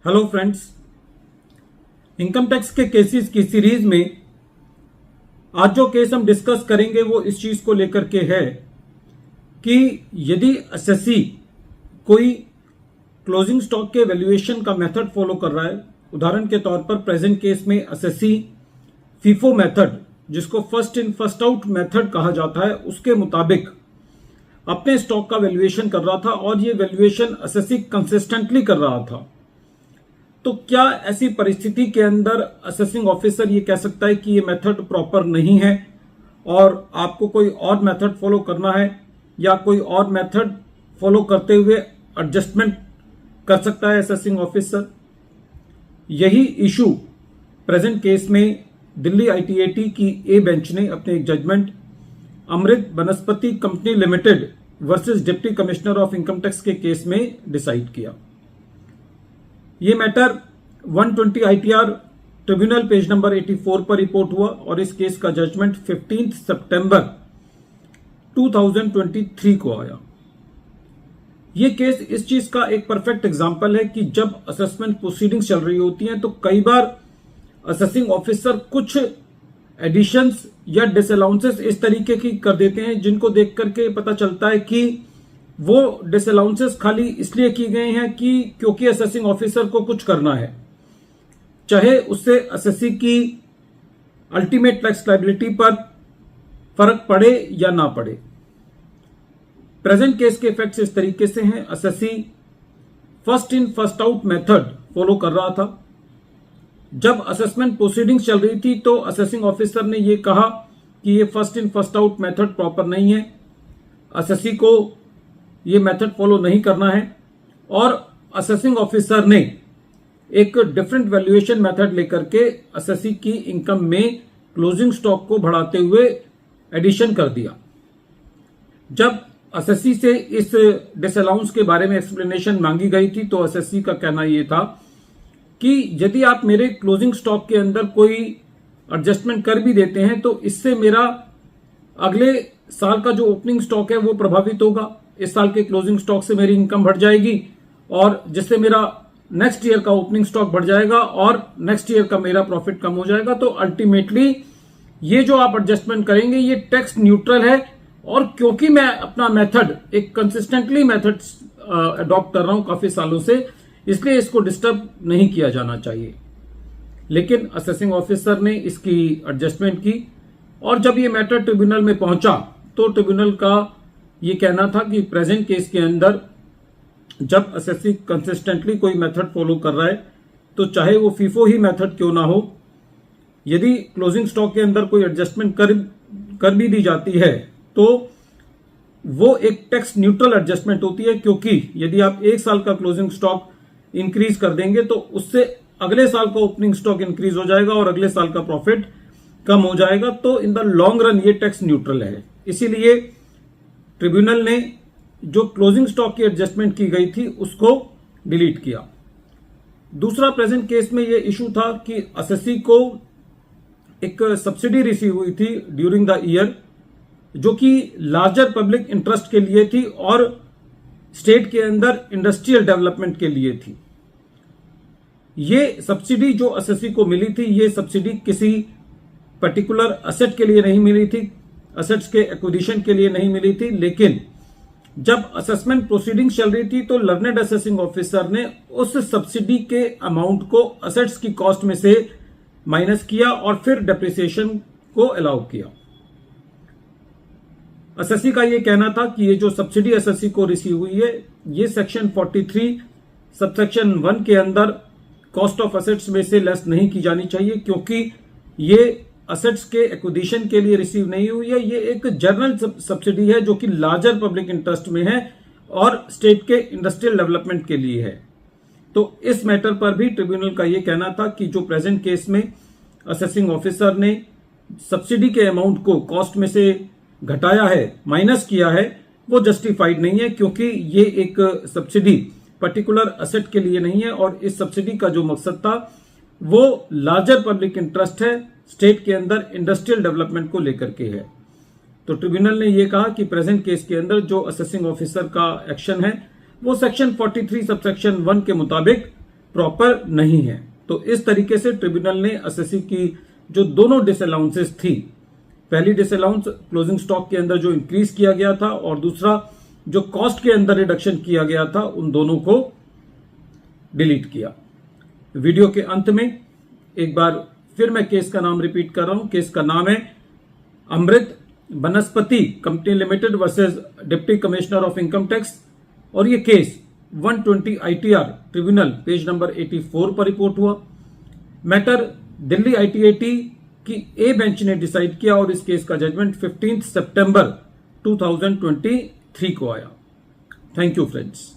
Hello friends, income tax के cases की series में आज जो केस हम डिस्कस करेंगे वो इस चीज को लेकर के है कि यदि एसएससी कोई क्लोजिंग स्टॉक के वैल्यूएशन का मेथड फॉलो कर रहा है, उदाहरण के तौर पर प्रेजेंट केस में एसएससी फीफो मेथड, जिसको first in first out method कहा जाता है, उसके मुताबिक अपने स्टॉक का वैल्यूएशन कर रहा था और ये वैल्यूएशन एसएससी कंसिस्टेंटली कर रहा था, तो क्या ऐसी परिस्थिति के अंदर असेसिंग ऑफिसर ये कह सकता है कि ये मेथड प्रॉपर नहीं है और आपको कोई और मेथड फॉलो करना है या कोई और मेथड फॉलो करते हुए एडजस्टमेंट कर सकता है असेसिंग ऑफिसर? यही इशू प्रेजेंट केस में दिल्ली आईटीएटी की ए बेंच ने अपने एक जजमेंट अमृत बनस्पति company limited versus deputy commissioner of income tax के केस में डिसाइड किया। ये matter 120 ITR tribunal page number 84 पर रिपोर्ट हुआ और इस केस का जजमेंट 15 सितंबर 2023 को आया। ये केस इस चीज का एक परफेक्ट एग्जांपल है कि जब असेसमेंट प्रोसीडिंग्स चल रही होती हैं तो कई बार असेसिंग ऑफिसर कुछ एडिशंस या डिसअलाउंसेस इस तरीके की कर देते हैं जिनको देख करके पता चलता है कि वो डिसअलाउंसेस खाली इसलिए किए गए हैं कि क्योंकि असेसिंग ऑफिसर को कुछ करना है, चाहे उससे एसएससी की अल्टीमेट टैक्स लायबिलिटी पर फर्क पड़े या ना पड़े। प्रेजेंट केस के इफेक्ट्स इस तरीके से हैं। SSC first in first out method follow कर रहा था। जब असेसमेंट प्रोसीडिंग्स चल रही थी तो असेसिंग ऑफिसर ने यह कहा कि ये first in first out method proper नहीं है, एसएससी को ये मेथड फॉलो नहीं करना है और असेसिंग ऑफिसर ने एक डिफरेंट वैल्यूएशन मेथड लेकर के एसएससी की इनकम में क्लोजिंग स्टॉक को बढ़ाते हुए एडिशन कर दिया। जब एसएससी से इस डिसअलाउंस के बारे में एक्सप्लेनेशन मांगी गई थी तो एसएससी का कहना यह था कि यदि आप मेरे क्लोजिंग स्टॉक के अंदर कोई एडजस्टमेंट कर भी देते हैं तो इससे मेरा अगले साल का जो ओपनिंग स्टॉक है वो प्रभावित होगा। इस साल के क्लोजिंग स्टॉक से मेरी इनकम बढ़ जाएगी और जिससे मेरा नेक्स्ट ईयर का ओपनिंग स्टॉक बढ़ जाएगा और नेक्स्ट ईयर का मेरा प्रॉफिट कम हो जाएगा। तो अल्टीमेटली ये जो आप एडजस्टमेंट करेंगे ये टैक्स न्यूट्रल है और क्योंकि मैं अपना मेथड एक कंसिस्टेंटली मेथड अडॉप्ट कर रहा हूं काफी सालों से, इसलिए इसको डिस्टर्ब नहीं किया जाना चाहिए। लेकिन असेसिंग ऑफिसर ने इसकी एडजस्टमेंट की और जब ये मैटर ट्रिब्यूनल में पहुंचा तो ट्रिब्यूनल का ये कहना था कि प्रेजेंट केस के अंदर जब एसएससी कंसिस्टेंटली कोई मेथड फॉलो कर रहा है तो चाहे वो फीफो ही मेथड क्यों ना हो, यदि क्लोजिंग स्टॉक के अंदर कोई एडजस्टमेंट कर भी दी जाती है तो वो एक टैक्स न्यूट्रल एडजस्टमेंट होती है, क्योंकि यदि आप एक साल का क्लोजिंग स्टॉक इंक्रीज कर देंगे तो उससे अगले साल का ओपनिंग स्टॉक इंक्रीज हो जाएगा और अगले साल का प्रॉफिट कम हो जाएगा। तो इन द लॉन्ग रन ये टैक्स न्यूट्रल है। इसीलिए ट्रिब्यूनल ने जो क्लोजिंग स्टॉक की एडजस्टमेंट की गई थी उसको डिलीट किया। दूसरा प्रेजेंट केस में यह इशू था कि एसएससी को एक सब्सिडी रिसीव हुई थी ड्यूरिंग द ईयर जो कि लार्जर पब्लिक इंटरेस्ट के लिए थी और स्टेट के अंदर इंडस्ट्रियल डेवलपमेंट के लिए थी। ये सब्सिडी जो एसएससी को मिली थी ये सब्सिडी किसी पर्टिकुलर असेट के लिए नहीं मिली थी, असेट्स के एक्विजिशन के लिए नहीं मिली थी, लेकिन जब असेसमेंट प्रोसीडिंग चल रही थी तो लर्नेड असेसिंग ऑफिसर ने उस सब्सिडी के अमाउंट को असेट्स की कॉस्ट में से माइनस किया और फिर डेप्रिसिएशन को अलाउ किया। एसएससी का यह कहना था कि ये जो सब्सिडी एसएससी को रिसीव हुई है ये सेक्शन 43 सबसेक्शन 1 के अंदर कॉस्ट ऑफ असेट्स में से लेस नहीं की जानी चाहिए, क्योंकि ये असेट्स के एक्विजिशन के लिए रिसीव नहीं हुई है। ये एक जनरल सब्सिडी है जो कि लार्जर पब्लिक इंटरेस्ट में है और स्टेट के इंडस्ट्रियल डेवलपमेंट के लिए है। तो इस मैटर पर भी ट्रिब्यूनल का यह कहना था कि जो प्रेजेंट केस में असेसिंग ऑफिसर ने सब्सिडी के अमाउंट को कॉस्ट में से घटाया है, माइनस किया है, वो जस्टिफाइड नहीं है, क्योंकि ये एक सब्सिडी पर्टिकुलर असेट के लिए नहीं है और इस सब्सिडी का जो मकसद था वो लार्जर पब्लिक इंटरेस्ट है, स्टेट के अंदर इंडस्ट्रियल डेवलपमेंट को लेकर के है। तो ट्रिब्यूनल ने यह कहा कि प्रेजेंट केस के अंदर जो असेसिंग ऑफिसर का एक्शन है वो सेक्शन 43 सबसेक्शन 1 के मुताबिक प्रॉपर नहीं है। तो इस तरीके से ट्रिब्यूनल ने एसएससी की जो दोनों डिसअलाउंसेस थी, पहली डिसअलाउंस क्लोजिंग स्टॉक के अंदर जो इंक्रीज किया गया था और दूसरा जो कॉस्ट के अंदर रिडक्शन किया गया था, उन दोनों को डिलीट किया। वीडियो के अंत में एक बार फिर मैं केस का नाम रिपीट कर रहा हूं। केस का नाम है अमृत बनस्पति company limited versus deputy commissioner of income tax, और ये case 120 ITR tribunal page number 84 पर रिपोर्ट हुआ। मैटर दिल्ली ITAT की ए बेंच ने डिसाइड किया और इस केस का जजमेंट 15 सितंबर 2023 को आया। Thank you friends.